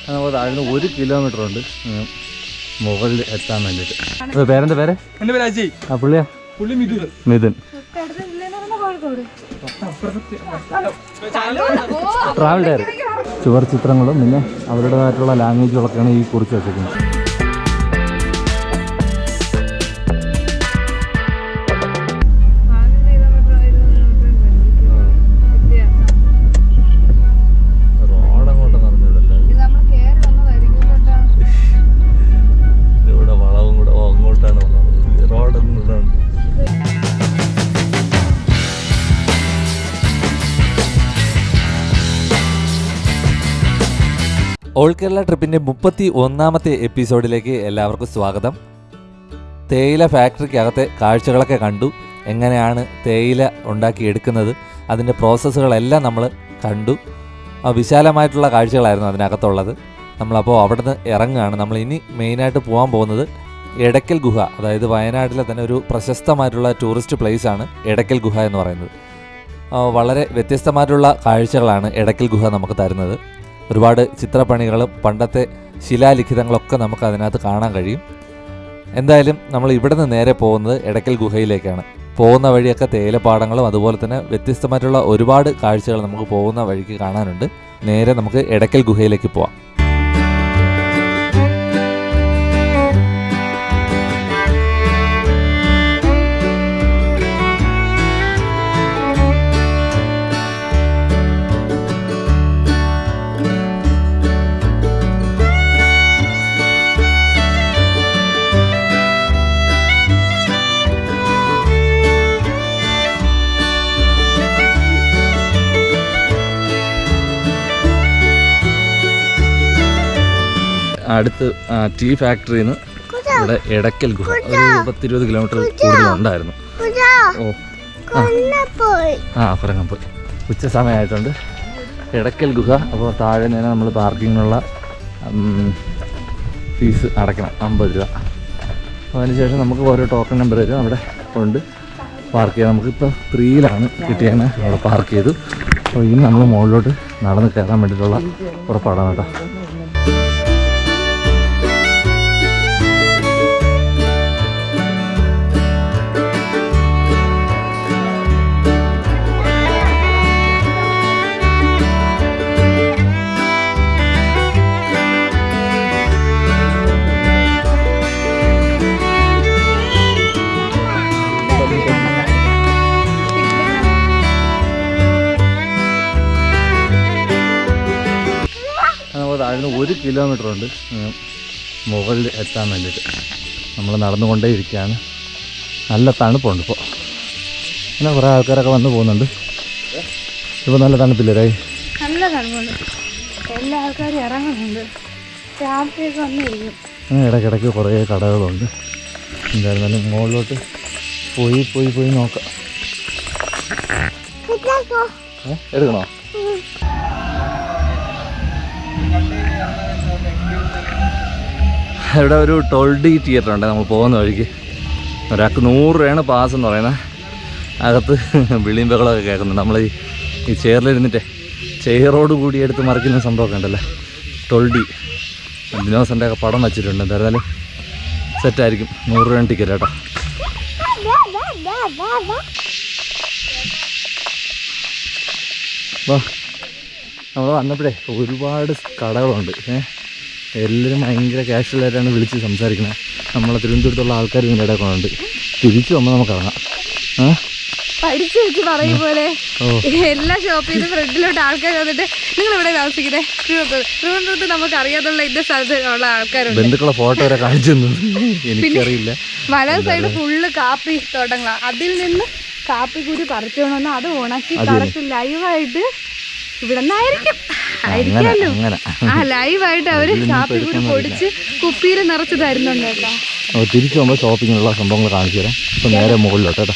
നമ്മൾ താഴ്ന്ന് 1 കിലോമീറ്റർ ഉണ്ട് മുകളിൽ എത്താൻ വേണ്ടിയിട്ട്. പേരെന്താ പേര്? എൻ്റെ പേര് അജയ്. ആ പുള്ളിയാ? പുള്ളി മിഥുൻ. മിഥുൻ. Travel diary. ചുവർ ചിത്രങ്ങളും പിന്നെ അവരുടേതായിട്ടുള്ള ലാംഗ്വേജുകളൊക്കെയാണ് ഈ കുറിച്ച് വെച്ചിരിക്കുന്നത്. ഓൾ കേരള ട്രിപ്പിൻ്റെ 31ാമത്തെ എപ്പിസോഡിലേക്ക് എല്ലാവർക്കും സ്വാഗതം. തേയില ഫാക്ടറിക്കകത്തെ കാഴ്ചകളൊക്കെ കണ്ടു. എങ്ങനെയാണ് തേയില ഉണ്ടാക്കിയെടുക്കുന്നത്, അതിൻ്റെ പ്രോസസ്സുകളെല്ലാം നമ്മൾ കണ്ടു. വിശാലമായിട്ടുള്ള കാഴ്ചകളായിരുന്നു അതിനകത്തുള്ളത്. നമ്മളപ്പോൾ അവിടെ നിന്ന് ഇറങ്ങുകയാണ്. നമ്മൾ ഇനി മെയിനായിട്ട് പോകാൻ പോകുന്നത് എടക്കൽ ഗുഹ, അതായത് വയനാട്ടിലെ തന്നെ ഒരു പ്രശസ്തമായിട്ടുള്ള ടൂറിസ്റ്റ് പ്ലേസാണ് എടക്കൽ ഗുഹ എന്ന് പറയുന്നത്. വളരെ വ്യത്യസ്തമായിട്ടുള്ള കാഴ്ചകളാണ് എടക്കൽ ഗുഹ നമുക്ക് തരുന്നത്. ഒരുപാട് ചിത്രപ്പണികളും പണ്ടത്തെ ശിലാലിഖിതങ്ങളൊക്കെ നമുക്ക് അതിനകത്ത് കാണാൻ കഴിയും. എന്തായാലും നമ്മൾ ഇവിടെ നിന്ന് നേരെ പോകുന്നത് എടക്കൽ ഗുഹയിലേക്കാണ്. പോകുന്ന വഴിയൊക്കെ തേയിലപ്പാടങ്ങളും അതുപോലെ തന്നെ വ്യത്യസ്തമായിട്ടുള്ള ഒരുപാട് കാഴ്ചകൾ നമുക്ക് പോകുന്ന വഴിക്ക് കാണാനുണ്ട്. നേരെ നമുക്ക് എടക്കൽ ഗുഹയിലേക്ക് പോവാം. അടുത്ത് ടീ ഫാക്ടറിയിൽ നിന്ന് ഇവിടെ എടക്കൽ ഗുഹ ഒരു 10-20 കിലോമീറ്റർ കൂടുതലുണ്ടായിരുന്നു. കുറങ്ങാൻ പോയി. ഉച്ച സമയമായിട്ടുണ്ട്. എടക്കൽ ഗുഹ. അപ്പോൾ താഴെ നിന്ന് നമ്മൾ പാർക്കിങ്ങിനുള്ള ഫീസ് അടയ്ക്കണം, 50 രൂപ. അതിനുശേഷം നമുക്ക് ഓരോ ടോക്കൺ നമ്പർ വരും, അവിടെ കൊണ്ട് പാർക്ക് ചെയ്യാം. നമുക്കിപ്പോൾ 3യിലാണ് കിട്ടിയാണ്, അവിടെ പാർക്ക് ചെയ്തു. അപ്പോൾ ഇനി നമ്മൾ മുകളിലോട്ട് നടന്ന് കയറാൻ വേണ്ടിയിട്ടുള്ള പുറപ്പാടാണ് കേട്ടോ. താഴ്ന്ന് 1 കിലോമീറ്റർ ഉണ്ട് മുകളിൽ എത്താൻ വേണ്ടിയിട്ട്. നമ്മൾ നടന്നുകൊണ്ടേ ഇരിക്കുകയാണ്. നല്ല തണുപ്പുണ്ട് ഇപ്പോൾ. പിന്നെ കുറേ ആൾക്കാരൊക്കെ വന്ന് പോകുന്നുണ്ട്. ഇപ്പോൾ നല്ല തണുപ്പില്ലേ? നല്ല തണുപ്പുണ്ട്. എല്ലാ ആൾക്കാരും ഇറങ്ങുന്നുണ്ട്. രാത്രിയൊക്കെ വന്നിരിക്കും. അങ്ങനെ ഇടയ്ക്കിടയ്ക്ക് കുറേ കടകളുണ്ട്. എന്തായിരുന്നാലും മുകളിലോട്ട് പോയി നോക്കാം. എടുക്കണോ? ഇവിടെ ഒരു ടോൾഡി തിയേറ്റർ ഉണ്ട് നമ്മൾ പോകുന്ന വഴിക്ക്. ഒരാൾക്ക് 100 രൂപയാണ് പാസ് എന്ന് പറയുന്നത്. അകത്ത് വിളിയും ബഹളമൊക്കെ കേൾക്കുന്നുണ്ട്. നമ്മൾ ഈ ചെയറിലിരുന്നിട്ടേ ചെയറോട് കൂടി എടുത്ത് മറിക്കുന്ന സംഭവമൊക്കെ ഉണ്ടല്ലോ, ടോൾഡി. ദിനോസറിൻ്റെ ഒക്കെ പടം വെച്ചിട്ടുണ്ട്. എന്തായാലും സെറ്റായിരിക്കും. 100 രൂപയാണ് ടിക്കറ്റ് കേട്ടോ. വാ, നമ്മൾ വന്നപ്പോഴേ ഒരുപാട് കടകളുണ്ട്. എല്ലാവരും ഭയങ്കര കാഷ്വലായിട്ടാണ് വിളിച്ച് സംസാരിക്കുന്നത്. നമ്മളെ തിരുവനന്തപുരത്തുള്ള ആൾക്കാർ ഇതിൻ്റെ ഇടയിൽ ഉണ്ട്. തിരിച്ചു വന്നാൽ നമുക്ക് ഇറങ്ങാം. പഠിച്ചു വെച്ച് പറയും പോലെ എല്ലാ ഷോപ്പിൽ നിന്ന് ഫ്രണ്ടിലോട്ട് ആൾക്കാർ വന്നിട്ട് നിങ്ങൾ ഇവിടെ താമസിക്കുന്നത് തിരുവനന്തപുരത്ത് നമുക്ക് അറിയാത്തുള്ള ഇന്ന സ്ഥലത്തുള്ള ആൾക്കാരുണ്ട്. ബന്ധുക്കളെ ഫോട്ടോ വരെ കാണിച്ചു തന്നത് എനിക്കറിയില്ല. വലത് സൈഡ് ഫുള്ള് കാപ്പി തോട്ടങ്ങളാണ്. അതിൽ നിന്ന് കാപ്പിക്കുരു പറിച്ചു കൊണ്ടുവന്ന് അത് ഉണക്കി കറക്റ്റ് ലൈവായിട്ട് ഇവിടെ നിന്നായിരിക്കും ആയിരിക്കാമല്ലോ. ലൈവായിട്ട് അവര് കാപ്പിക്കുരു പൊടിച്ച് കുപ്പിയിൽ നിറച്ച് തരുന്നുണ്ട് കേട്ടോ. തിരിച്ചു പോകുമ്പോൾ ഷോപ്പിങ്ങിനുള്ള സംഭവങ്ങൾ കാണിച്ചു തരാം. ഇപ്പം നേരെ മുകളിലോട്ട് കേട്ടോ.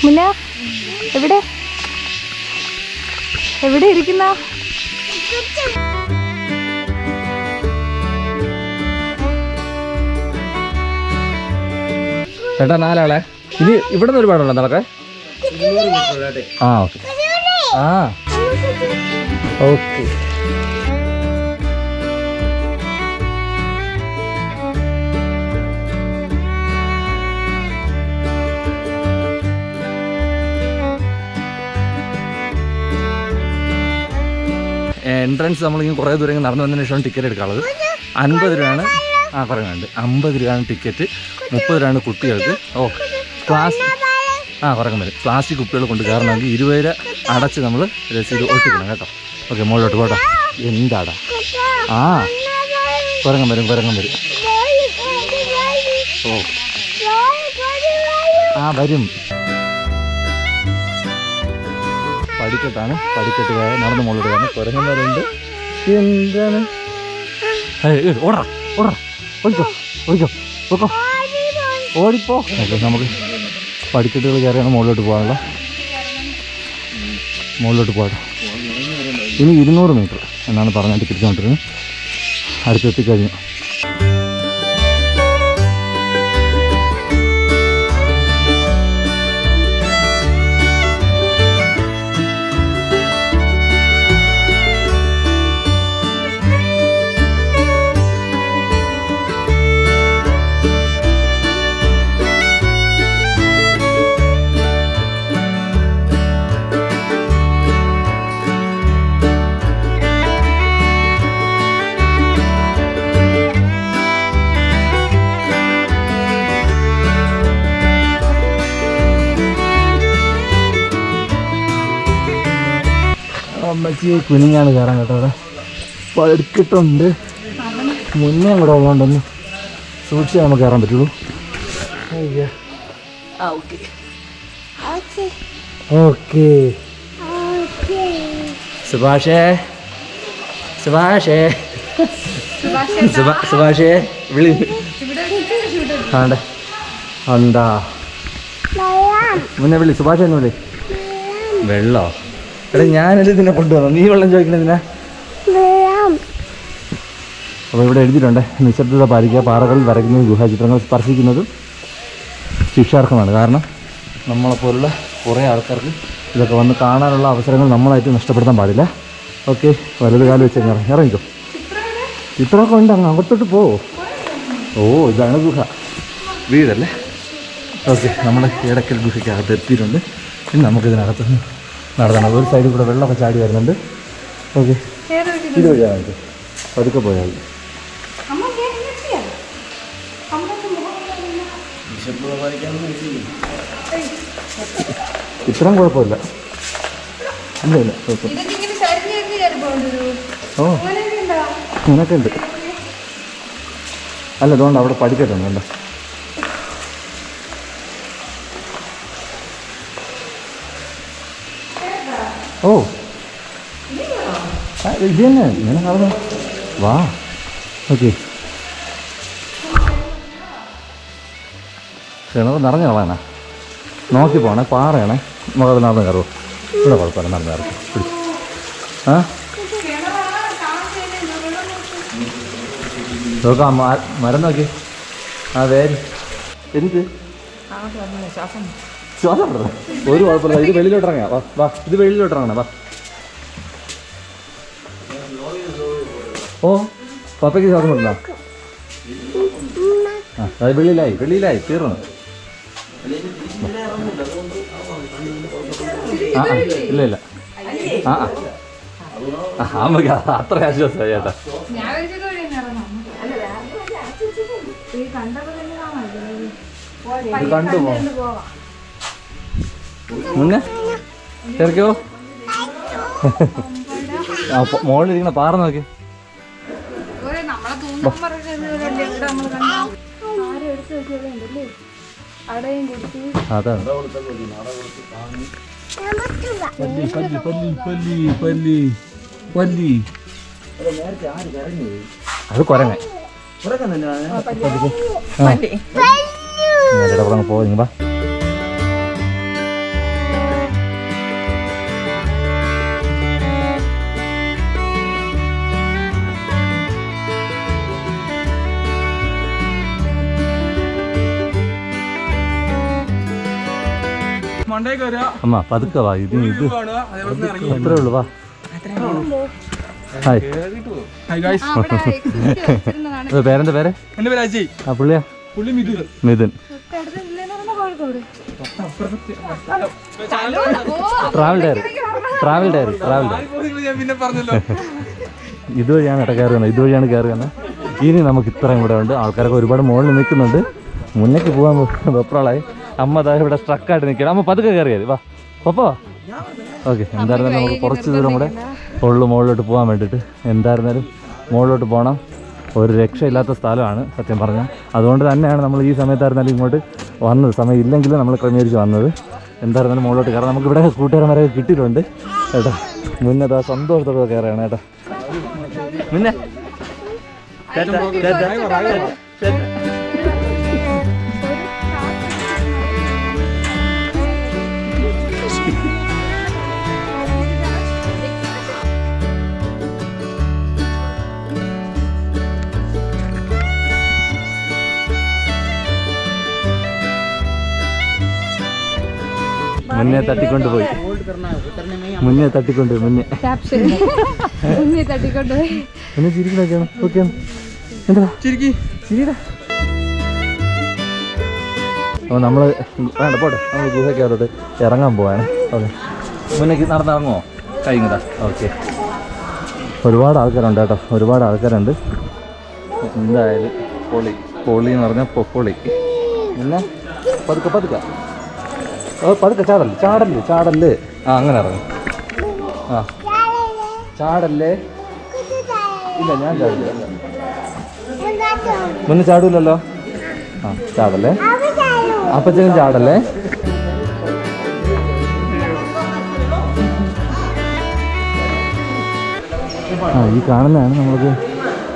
മുല്ല എവിടെ ഇരിക്കുന്ന? ചേട്ടാ 4 ആളെ. ഇനി ഇവിടെ നിന്ന് ഒരുപാടുണ്ടോ നടക്കാൻ? ആ ഓക്കെ. ആ ഓക്കെ. എൻട്രൻസ് നമ്മളിങ്ങനെ കുറേ ദൂരം ഇങ്ങനെ നടന്നു വന്നതിന് ശേഷം ടിക്കറ്റ് എടുക്കാനുള്ളത്. 50 രൂപയാണ്. പറയുന്നുണ്ട് 50 രൂപയാണ് ടിക്കറ്റ്, 30 രൂപയാണ് കുട്ടികൾക്ക്. ഓ ക്ലാസ് കുറക്കം വരും. പ്ലാസ്റ്റിക് കുപ്പികൾ കൊണ്ട് കയറണമെങ്കിൽ 20 രൂപ അടച്ച് നമ്മൾ രസീത് ഒട്ടിക്കണം കേട്ടോ. ഓക്കെ മുകളിലോട്ട് പോട്ടോ. എന്താടാ കുരങ്ങൻ വരും. ഓ വരും. പടിക്കെട്ടാണ്. പടിക്കെട്ട് നടന്ന് മുകളിലോട്ട് കയറണം. കുരങ്ങന്മാരുണ്ട്. എന്താണ് ഓടാ ഓടിപ്പോ. നമുക്ക് പടിക്കെട്ടുകൾ കയറിയാണ് മുകളിലോട്ട് പോകാനുള്ള. മുകളിലോട്ട് പോകട്ടെ. ഇനി 200 മീറ്റർ എന്നാണ് പറഞ്ഞ ടിക്കറ്റ് കൗണ്ടറിന്. അടുത്തെത്തിക്കഴിഞ്ഞു. അമ്മച്ചി കുനിഞ്ഞാണ് കയറാൻ കേട്ടോ. അവിടെ പടുക്കിട്ടുണ്ട്. മുന്നേ കൂടെ ഉള്ളതുകൊണ്ടൊന്ന് സൂക്ഷിച്ച് നമുക്ക് കയറാൻ പറ്റുള്ളൂ. ഓക്കെ സുഭാഷേ വിളി ഉണ്ടാ മുന്നേ വിളി. സുഭാഷ എന്ന് വിളി. വെള്ളോ? എടാ ഞാനല്ലേ ഇതിനെ കൊണ്ടുവന്നു, നീ വെള്ളം ചോദിക്കണതിനാ? അപ്പോൾ ഇവിടെ എഴുതിയിട്ടുണ്ട്, നിശബ്ദത പാലിക്കുക, പാറകളിൽ വരയ്ക്കുന്നതും ഗുഹാചിത്രങ്ങൾ സ്പർശിക്കുന്നതും ശിക്ഷാർഹമാണ്. കാരണം നമ്മളെപ്പോലുള്ള കുറേ ആൾക്കാർക്ക് ഇതൊക്കെ വന്ന് കാണാനുള്ള അവസരങ്ങൾ നമ്മളായിട്ട് നഷ്ടപ്പെടുത്താൻ പാടില്ല. ഓക്കെ വലത് കാലം വെച്ച് ഇറങ്ങിക്കോ. ചിത്രമൊക്കെ ഉണ്ട്, അങ്ങ് അകത്തോട്ട് പോവോ. ഓ ഇതാണ് ഗുഹ, വീടല്ലേ. ഓക്കെ നമ്മൾ ഇടയ്ക്കൽ ഗുഹയ്ക്കകത്ത് എത്തിയിട്ടുണ്ട്. ഇനി നമുക്കിതിനകത്ത് നടത്തണം. ഒരു സൈഡിൽ കൂടെ വെള്ളമൊക്കെ ചാടി വരുന്നുണ്ട്. ഓക്കെ ഇത് വഴിയാൽ മതി, പതുക്കെ പോയാൽ മതി. ഇത്രയും കുഴപ്പമില്ല. ഇല്ല ഇല്ല കുഴപ്പമില്ല. ഓ നിനക്ക് ഉണ്ട്. അല്ല അതുകൊണ്ട് അവിടെ പഠിക്കട്ടുണ്ട് കണ്ടോ. ഓ ഇത് തന്നെ ഇങ്ങനെ കാണുന്നു. വാ ഓക്കെ. കിണർ നിറഞ്ഞ കളാണ്, നോക്കി പോണേ. പാറയാണേ, മുകളിൽ നടന്ന് കയറുമോ? ഇവിടെ കുഴപ്പമില്ല, നടന്ന് കയറും. പിടിച്ചു. നോക്കാം മരം നോക്കി. വേര് എന്ത് ശ്വാസം വിടണം. ഒരു കുഴപ്പമില്ല. ഇത് വെളിയിലോട്ടിറങ്ങാം. വാ വാ, ഇത് വെളിയിലോട്ടിറങ്ങണം. വാ. ഓ പപ്പയ്ക്ക് ശ്വാസം വിടണോ? അത് വെളിയിലായി തീർന്നു. ഇല്ല നമുക്ക് അത്ര ആശ്വാസമായി ചേട്ടാ. കണ്ടു മുന്നേ ചെറുക്കോ. മോളിലിരിക്കണ പാറ നോക്കി. അതാണ് അത് കുരങ്ങ. പോയി വാ. അമ്മ പതുക്കെ വാ. ഇത് അത്രേ ഉള്ളു. വാ. ഹായ്. പേരെന്താ പേര്? ആ പുള്ളിയാ മിഥുൻ. Travel diary. ഇതുവഴിയാണ് കയറി വന്നത്. ഇതുവഴിയാണ് കയറി വന്നത്. ഇനി നമുക്ക് ഇത്രയും കൂടെ ഉണ്ട്. ആൾക്കാരൊക്കെ ഒരുപാട് മുകളിൽ നിൽക്കുന്നുണ്ട്. മുന്നേക്ക് പോകാൻ വെപ്രാളായി. അമ്മ അതാ ഇവിടെ സ്ട്രക്കായിട്ട് നിൽക്കണം. അമ്മ പതുക്കെ കയറിയാൽ വാ പപ്പോ. ഓക്കെ, എന്തായിരുന്നാലും നമുക്ക് കുറച്ച് ദൂരം കൂടെ ഉള്ളു മുകളിലോട്ട് പോകാൻ വേണ്ടിയിട്ട്. എന്തായിരുന്നാലും മുകളിലോട്ട് പോകണം. ഒരു രക്ഷയില്ലാത്ത സ്ഥലമാണ് സത്യം പറഞ്ഞാൽ. അതുകൊണ്ട് തന്നെയാണ് നമ്മൾ ഈ സമയത്തായിരുന്നാലും ഇങ്ങോട്ട് വന്നത്. സമയം ഇല്ലെങ്കിലും നമ്മൾ ക്രമീകരിച്ച് വന്നത്. എന്തായിരുന്നാലും മുകളിലോട്ട് കയറാം. നമുക്കിവിടെ കൂട്ടുകാരന്മാരൊക്കെ കിട്ടിയിട്ടുണ്ട് കേട്ടോ. മുന്നേ അതാ സന്തോഷത്തോടെ കയറുകയാണ് കേട്ടോ. മുന്നേ മുന്നേ തട്ടിക്കൊണ്ടുപോയി. മുന്നേ തട്ടിക്കൊണ്ടുപോയി. പിന്നെ ചിരിക്കണൊക്കെയാണ്. ഓക്കെ എന്താ ചിരിടാ. അപ്പോൾ നമ്മൾ വേണ്ട പോട്ടെ. നമ്മൾ ഗുഹയ്ക്കകത്തോട്ട് ഇറങ്ങാൻ പോവാണ്. ഓക്കെ, മുന്നേക്ക് നടന്നിറങ്ങുമോ? കഴിഞ്ഞതാ. ഓക്കെ, ഒരുപാട് ആൾക്കാരുണ്ട് കേട്ടോ. ഒരുപാട് ആൾക്കാരുണ്ട്. എന്തായാലും പൊളി എന്ന് പറഞ്ഞാൽ പൊളി. പിന്നെ പതുക്കെ പതുക്കെ ചാടല്ലേ. ആ അങ്ങനെ ഇറങ്ങും. ആ ചാടല്ലേ. ഇല്ല ഞാൻ ചാടില്ല. മുന്നേ ചാടൂലല്ലോ. ആ ചാടല്ലേ. അപ്പച്ചനും ചാടല്ലേ. ആ ഈ കാണുന്നതാണ് നമ്മൾക്ക്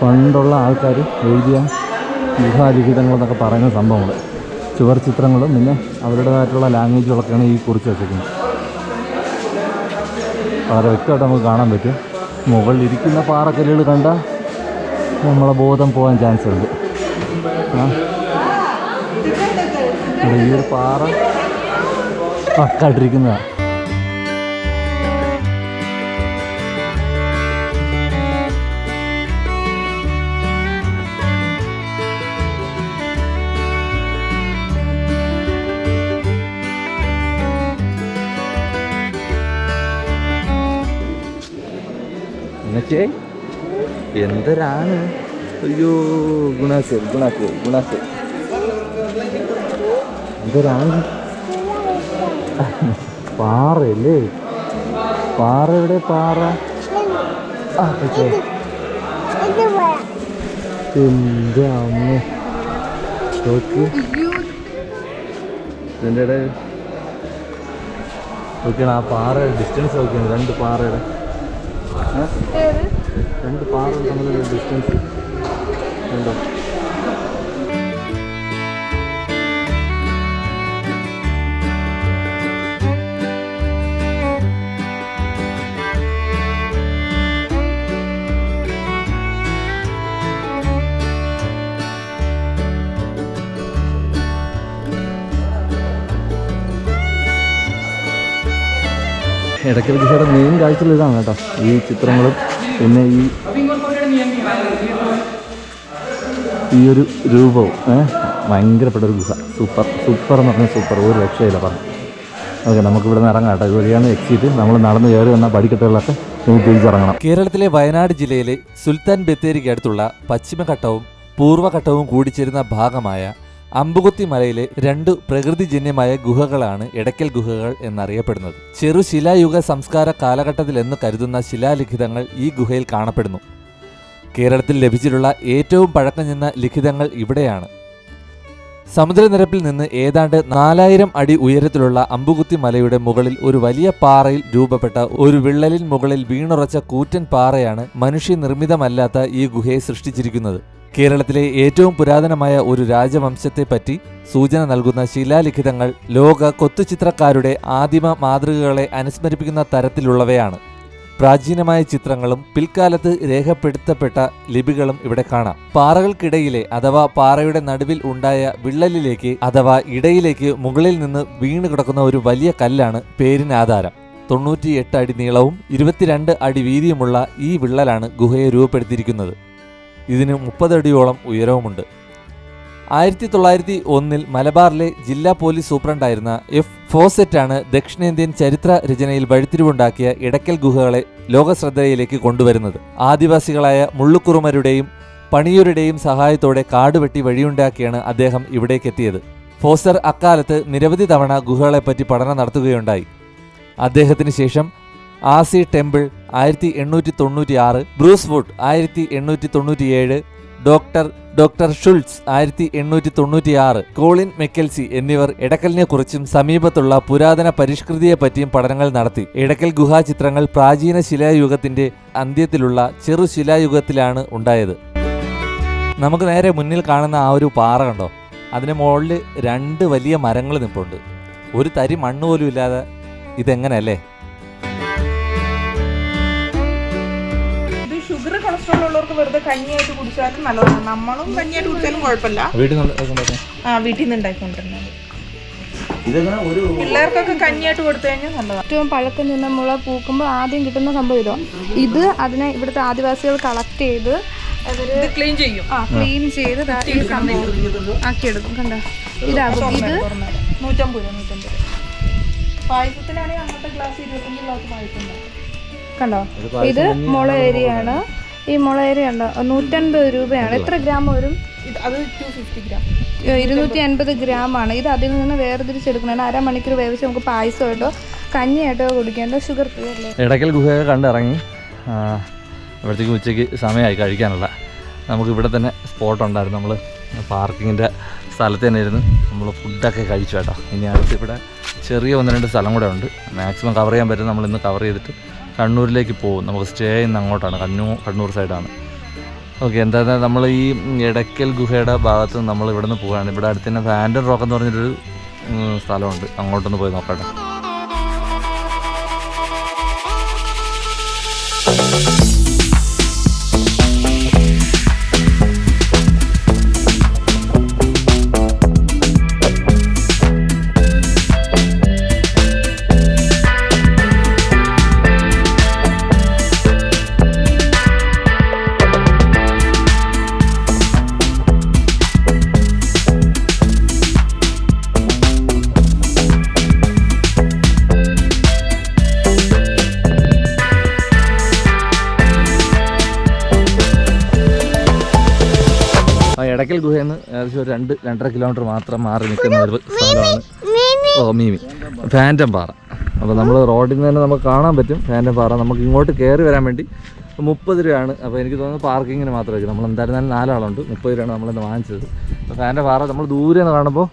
പണ്ടുള്ള ആൾക്കാർ എഴുതിയ ഗുഹാലിഖിതങ്ങളെന്നൊക്കെ പറയുന്ന സംഭവങ്ങൾ. ചുവർ ചിത്രങ്ങളും പിന്നെ അവരുടേതായിട്ടുള്ള ലാംഗ്വേജുകളൊക്കെയാണ് ഈ കുറിച്ച് വെച്ചിരിക്കുന്നത്. വളരെ വ്യക്തമായിട്ട് നമുക്ക് കാണാൻ പറ്റും. മുകളിലിരിക്കുന്ന പാറക്കല്ലുകൾ കണ്ടാൽ നമ്മളെ ബോധം പോകാൻ ചാൻസ് ഉണ്ട്. ഈ ഒരു പാറ പക്കായിട്ടിരിക്കുന്നതാണ്. എന്നൊക്കെ എന്തരാണ്. അയ്യോ ഗുണാസ് എന്തരാണ്. പാറയല്ലേ. പാറ എവിടെ? പാറ എൻ്റെ അമ്മ. ഇതിൻ്റെ ഇടയിൽ നോക്കിയാണ് ആ പാറയുടെ ഡിസ്റ്റൻസ് നോക്കിയാണ്. രണ്ട് പാറയുടെ തമ്മിലുള്ള ഡിസ്റ്റൻസ് ഉണ്ടോ? ഇടയ്ക്കൽ ഗുഹയുടെ മെയിൻ കാഴ്ചകൾ ഇതാണ് കേട്ടോ. ഈ ചിത്രങ്ങളും പിന്നെ ഈ ഒരു രൂപവും ഭയങ്കരപ്പെട്ടൊരു ഗുഹ. സൂപ്പർ എന്ന് പറഞ്ഞാൽ സൂപ്പർ. ഒരു രക്ഷയില്ല പറഞ്ഞു. ഓക്കെ, നമുക്കിവിടെ നിന്ന് ഇറങ്ങാം കേട്ടോ. ഇതുവഴിയാണ് എക്സിറ്റ്. നമ്മൾ നടന്ന് കയറി വന്ന പടിക്കെട്ടുകളിലൊക്കെ നമുക്ക് തിരിച്ചിറങ്ങണം. കേരളത്തിലെ വയനാട് ജില്ലയിലെ സുൽത്താൻ ബത്തേരിക്ക് അടുത്തുള്ള പശ്ചിമഘട്ടവും പൂർവ്വഘട്ടവും കൂടിച്ചേരുന്ന ഭാഗമായ അമ്പുകുത്തി മലയിലെ 2 പ്രകൃതിജന്യമായ ഗുഹകളാണ് എടയ്ക്കൽ ഗുഹകൾ എന്നറിയപ്പെടുന്നത്. ചെറുശിലായുഗ സംസ്കാര കാലഘട്ടത്തിലെന്ന് കരുതുന്ന ശിലാലിഖിതങ്ങൾ ഈ ഗുഹയിൽ കാണപ്പെടുന്നു. കേരളത്തിൽ ലഭിച്ചിട്ടുള്ള ഏറ്റവും പഴക്കം ചെന്ന ലിഖിതങ്ങൾ ഇവിടെയാണ്. സമുദ്രനിരപ്പിൽ നിന്ന് ഏതാണ്ട് 4000 അടി ഉയരത്തിലുള്ള അമ്പുകുത്തി മലയുടെ മുകളിൽ ഒരു വലിയ പാറയിൽ രൂപപ്പെട്ട ഒരു വിള്ളലിൻ മുകളിൽ വീണുറച്ച കൂറ്റൻ പാറയാണ് മനുഷ്യനിർമ്മിതമല്ലാത്ത ഈ ഗുഹയെ സൃഷ്ടിച്ചിരിക്കുന്നത്. കേരളത്തിലെ ഏറ്റവും പുരാതനമായ ഒരു രാജവംശത്തെപ്പറ്റി സൂചന നൽകുന്ന ശിലാലിഖിതങ്ങൾ ലോക കൊത്തുചിത്രക്കാരുടെ ആദിമ മാതൃകകളെ അനുസ്മരിപ്പിക്കുന്ന തരത്തിലുള്ളവയാണ്. പ്രാചീനമായ ചിത്രങ്ങളും പിൽക്കാലത്ത് രേഖപ്പെടുത്തപ്പെട്ട ലിപികളും ഇവിടെ കാണാം. പാറകൾക്കിടയിലെ അഥവാ പാറയുടെ നടുവിൽ ഉണ്ടായ വിള്ളലിലേക്ക് അഥവാ ഇടയിലേക്ക് മുകളിൽ നിന്ന് വീണ് കിടക്കുന്ന ഒരു വലിയ കല്ലാണ് പേരിന് ആധാരം. 98 അടി നീളവും 22 അടി വീതിയുമുള്ള ഈ വിള്ളലാണ് ഗുഹയെ രൂപപ്പെടുത്തിയിരിക്കുന്നത്. ഇതിന് 30 അടിയോളം ഉയരവുമുണ്ട്. 1901 മലബാറിലെ ജില്ലാ പോലീസ് സൂപ്രണ്ടായിരുന്ന എഫ് ഫോസെറ്റാണ് ദക്ഷിണേന്ത്യൻ ചരിത്ര രചനയിൽ വഴിത്തിരിവുണ്ടാക്കിയ ഇടയ്ക്കൽ ഗുഹകളെ ലോകശ്രദ്ധയിലേക്ക് കൊണ്ടുവരുന്നത്. ആദിവാസികളായ മുള്ളുക്കുറുമരുടെയും പണിയൂരുടെയും സഹായത്തോടെ കാടുവെട്ടി വഴിയുണ്ടാക്കിയാണ് അദ്ദേഹം ഇവിടേക്കെത്തിയത്. ഫോസർ അക്കാലത്ത് നിരവധി തവണ ഗുഹകളെപ്പറ്റി പഠനം നടത്തുകയുണ്ടായി. അദ്ദേഹത്തിന് ശേഷം RC temple 1896, Bruce Wood 1897, doctor Schulz 1896, Colin Mackenzie എന്നിവർ എടക്കലിനെ കുറിച്ചും സമീപത്തുള്ള പുരാതന പരിഷ്കൃതിയെപ്പറ്റിയും പഠനങ്ങൾ നടത്തി. എടക്കൽ ഗുഹാചിത്രങ്ങൾ പ്രാചീന ശിലായുഗത്തിന്റെ അന്ത്യത്തിലുള്ള ചെറു ശിലായുഗത്തിലാണ് ഉണ്ടായത്. നമുക്ക് നേരെ മുന്നിൽ കാണുന്ന ആ ഒരു പാറ കണ്ടോ? അതിന് മുകളിൽ 2 വലിയ മരങ്ങൾ നിൽപ്പുണ്ട്. ഒരു തരി മണ്ണ് പോലും ഇല്ലാതെ ഇതെങ്ങനെയല്ലേ? ഷുഗർ കൊളസ്ട്രോൾ ഉള്ളവർക്ക് വെറുതെ കഞ്ഞിയായിട്ട് കുടിച്ചാലും നല്ലതാണ്. നമ്മളും കഞ്ഞിയായിട്ട് കുടിച്ചാലും കുഴപ്പമില്ല. വീട്ടിൽ നിന്ന് ഉണ്ടാക്കിക്കൊണ്ടിരുന്നത് പിള്ളേർക്കൊക്കെ കഞ്ഞിയായിട്ട് കൊടുത്തു കഴിഞ്ഞാൽ നല്ലതാണ്. ഏറ്റവും പഴക്കം ചെന്ന മുള പൂക്കുമ്പോൾ ആദ്യം കിട്ടുന്ന സംഭവം ഇത് അതിനെ ഇവിടുത്തെ ആദിവാസികൾ കളക്ട് ചെയ്ത് അവര് ക്ലീൻ ചെയ്യും. ക്ലീൻ ചെയ്ത് ഈ സംഭവം ആക്കിയെടുക്കും. കണ്ടോ? ഇതാകും. ഇത് 150 പായസത്തിനാണെങ്കിൽ അങ്ങനത്തെ ഗ്ലാസ് 25 ഗ്ലാസ് പായസം കണ്ടോ? ഇത് മുള ഏരിയാണ്. ഈ മുള ഏരിയ ഉണ്ടോ? 150 രൂപയാണ്. എത്ര ഗ്രാം വരും? അത് 250 ഗ്രാം, 250 ഗ്രാമാണ്. ഇത് അതിൽ നിന്ന് വേർതിരിച്ചെടുക്കണം. 1/2 മണിക്കൂർ വേവിച്ച് നമുക്ക് പായസമായിട്ടോ കഞ്ഞിയായിട്ടോ കുടിക്കേണ്ട. ഷുഗർ ഫ്രീ അല്ലേ? ഇടയ്ക്കൽ ഗുഹയൊക്കെ കണ്ടിറങ്ങി അപ്പോഴത്തേക്ക് ഉച്ചയ്ക്ക് സമയമായി കഴിക്കാനുള്ള. നമുക്കിവിടെ തന്നെ സ്പോട്ട് ഉണ്ടായിരുന്നു. നമ്മൾ പാർക്കിങ്ങിൻ്റെ സ്ഥലത്ത് തന്നെ ഇരുന്ന് നമ്മൾ ഫുഡൊക്കെ കഴിച്ചു കേട്ടോ. ഇനി അടുത്ത് ഇവിടെ ചെറിയ 1-2 സ്ഥലം കൂടെ ഉണ്ട്. മാക്സിമം കവർ ചെയ്യാൻ പറ്റും. നമ്മളിന്ന് കവർ ചെയ്തിട്ട് കണ്ണൂരിലേക്ക് പോകും. നമുക്ക് സ്റ്റേ ചെയ്യുന്ന അങ്ങോട്ടാണ്, കണ്ണൂർ സൈഡാണ്. ഓക്കെ, എന്തായാലും നമ്മൾ ഈ എടയ്ക്കൽ ഗുഹയുടെ ഭാഗത്ത് നിന്ന് നമ്മൾ ഇവിടെ നിന്ന് പോവുകയാണ്. ഇവിടെ അടുത്ത് തന്നെ ഫാൻറ്റം റോക്ക് എന്ന് പറഞ്ഞൊരു സ്ഥലമുണ്ട്. അങ്ങോട്ടൊന്ന് പോയി നോക്കട്ടെ. എടയ്ക്കൽ ഗുഹയിൽ നിന്ന് ഏകദേശം ഒരു 2-2.5 കിലോമീറ്റർ മാത്രം മാറി നിൽക്കുന്ന ഒരു സ്ഥലമാണ് മീമി ഫാൻറ്റം പാറ. അപ്പോൾ നമ്മൾ റോഡിൽ നിന്ന് തന്നെ നമുക്ക് കാണാൻ പറ്റും ഫാൻറ്റം പാറ. നമുക്ക് ഇങ്ങോട്ട് കയറി വരാൻ വേണ്ടി 30 രൂപയാണ്. അപ്പോൾ എനിക്ക് തോന്നുന്നു പാർക്കിങ്ങിന് മാത്രമായിരിക്കും. നമ്മൾ എന്തായിരുന്നാലും 4 ആളുണ്ട്. 30 രൂപയാണ് നമ്മളിന്ന് വാങ്ങിച്ചത്. അപ്പോൾ ഫാൻറ്റം പാറ നമ്മൾ ദൂരെ നിന്ന് കാണുമ്പോൾ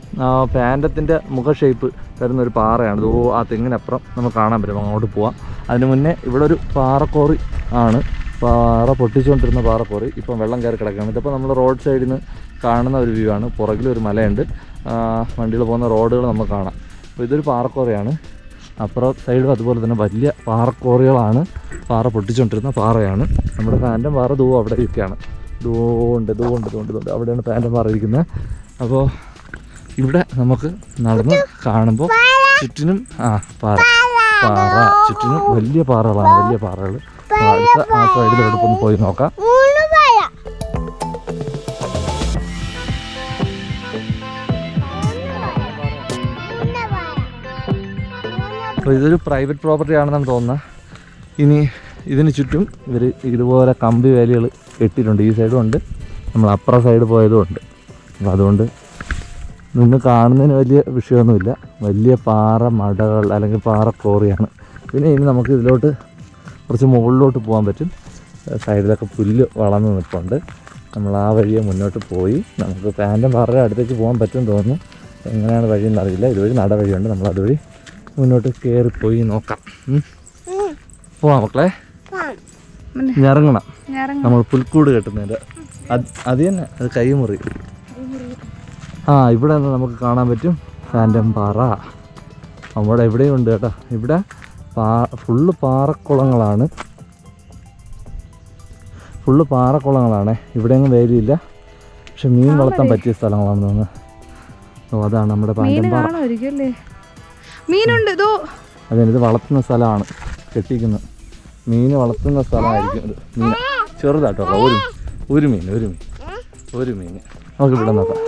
ഫാൻറ്റത്തിൻ്റെ മുഖ ഷേപ്പ് തരുന്നൊരു പാറയാണ്. ആ തെങ്ങിനപ്പുറം നമുക്ക് കാണാൻ പറ്റും. അങ്ങോട്ട് പോവാം. അതിന് മുന്നേ ഇവിടെ ഒരു പാറക്കോറി ആണ്. പാറ പൊട്ടിച്ചുകൊണ്ടിരുന്ന പാറക്കോറി ഇപ്പം വെള്ളം കയറി കിടക്കുകയാണ്. ഇതിപ്പോൾ നമ്മൾ റോഡ് സൈഡിൽ നിന്ന് കാണുന്ന ഒരു വ്യൂ ആണ്. പുറകിലൊരു മലയുണ്ട്. വണ്ടികൾ പോകുന്ന റോഡുകൾ നമുക്ക് കാണാം. അപ്പോൾ ഇതൊരു പാറക്കോറിയാണ്. അപ്പുറം സൈഡും അതുപോലെ തന്നെ വലിയ പാറക്കോറികളാണ്. പാറ പൊട്ടിച്ചുകൊണ്ടിരുന്ന പാറയാണ്. നമ്മുടെ ഫാൻറ്റം പാറ അവിടെ ഇരിക്കുകയാണ്. ദൂണ്ട് അവിടെയാണ് ഫാൻറ്റം പാറ ഇരിക്കുന്നത്. അപ്പോൾ ഇവിടെ നമുക്ക് നടന്ന് കാണുമ്പോൾ ചുറ്റിനും പാറ ചുറ്റിനും വലിയ പാറകൾ. അടുത്ത ആ സൈഡിലോട്ട് ഒന്ന് പോയി നോക്കാം. അപ്പോൾ ഇതൊരു പ്രൈവറ്റ് പ്രോപ്പർട്ടി ആണെന്നാണ് തോന്നുന്നത്. ഇനി ഇതിന് ചുറ്റും ഇവർ ഇതുപോലെ കമ്പി വേലികൾ കെട്ടിയിട്ടുണ്ട്. ഈ സൈഡും ഉണ്ട്, നമ്മൾ അപ്പുറ സൈഡ് പോയതും ഉണ്ട്. അപ്പോൾ അതുകൊണ്ട് നിന്ന് കാണുന്നതിന് വലിയ വിഷയമൊന്നുമില്ല. വലിയ പാറ മടകൾ അല്ലെങ്കിൽ പാറ ക്വാറിയാണ്. പിന്നെ ഇനി നമുക്ക് ഇതിലോട്ട് കുറച്ച് മുകളിലോട്ട് പോകാൻ പറ്റും. സൈഡിലൊക്കെ പുല്ല് വളർന്ന് നിൽപ്പുണ്ട്. നമ്മൾ ആ വഴിയെ മുന്നോട്ട് പോയി നമുക്ക് ഫാൻറ്റം പാറയുടെ അടുത്തേക്ക് പോകാൻ പറ്റുമെന്ന് തോന്നുന്നു. എങ്ങനെയാണ് വഴിയെന്ന് അറിയില്ല. ഇതുവഴി നട വഴിയുണ്ട്. നമ്മൾ അതുവഴി മുന്നോട്ട് കയറിപ്പോയി നോക്കാം. പോവാം മക്കളെ. ഇറങ്ങണം. നമ്മൾ പുൽക്കൂട് കെട്ടുന്നതിൻ്റെ അത് തന്നെ, അത് കൈമുറി. ഇവിടെ നിന്ന് നമുക്ക് കാണാൻ പറ്റും ഫാൻറ്റം പാറ. അവിടെ എവിടെയും ഉണ്ട് കേട്ടോ. ഇവിടെ ഫുള്ള് പാറക്കുളങ്ങളാണ്. ഫുള്ള് പാറക്കുളങ്ങളാണ്. ഇവിടെയൊന്നും വേലിയില്ല, പക്ഷെ മീൻ വളർത്താൻ പറ്റിയ സ്ഥലങ്ങളാണെന്ന് തോന്നുന്നു. ഓ അതാണ് നമ്മുടെ പാൻറ്റമ്പാറ. മീനുണ്ട് ഇതോ. അതെ, ഇത് വളർത്തുന്ന സ്ഥലമാണ്, കെട്ടിക്കുന്നത് മീൻ വളർത്തുന്ന സ്ഥലമായിരിക്കും ഇത്. മീൻ ചെറുതാട്ടോ, ഒരു മീൻ നമുക്ക് ഇവിടെ നോക്കാം.